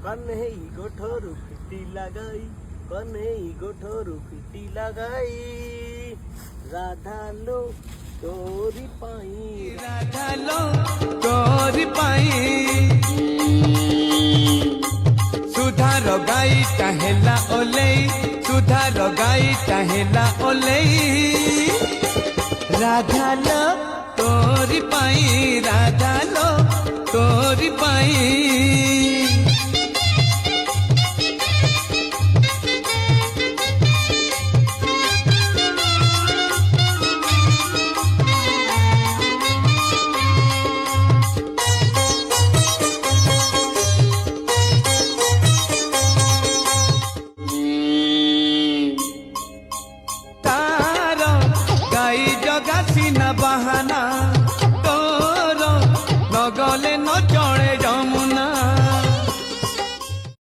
कन्हई गोठरू पिटी लगाई कन्हई गोठरू पिटी लगाई राधा लो तोरी पाई राधा लो तोरी पाई सुधा गाई टाहेला ओलेई सुधा गाई टाहेला ओलेई राधा लो तोरी पाई राधा लो तोरी पाई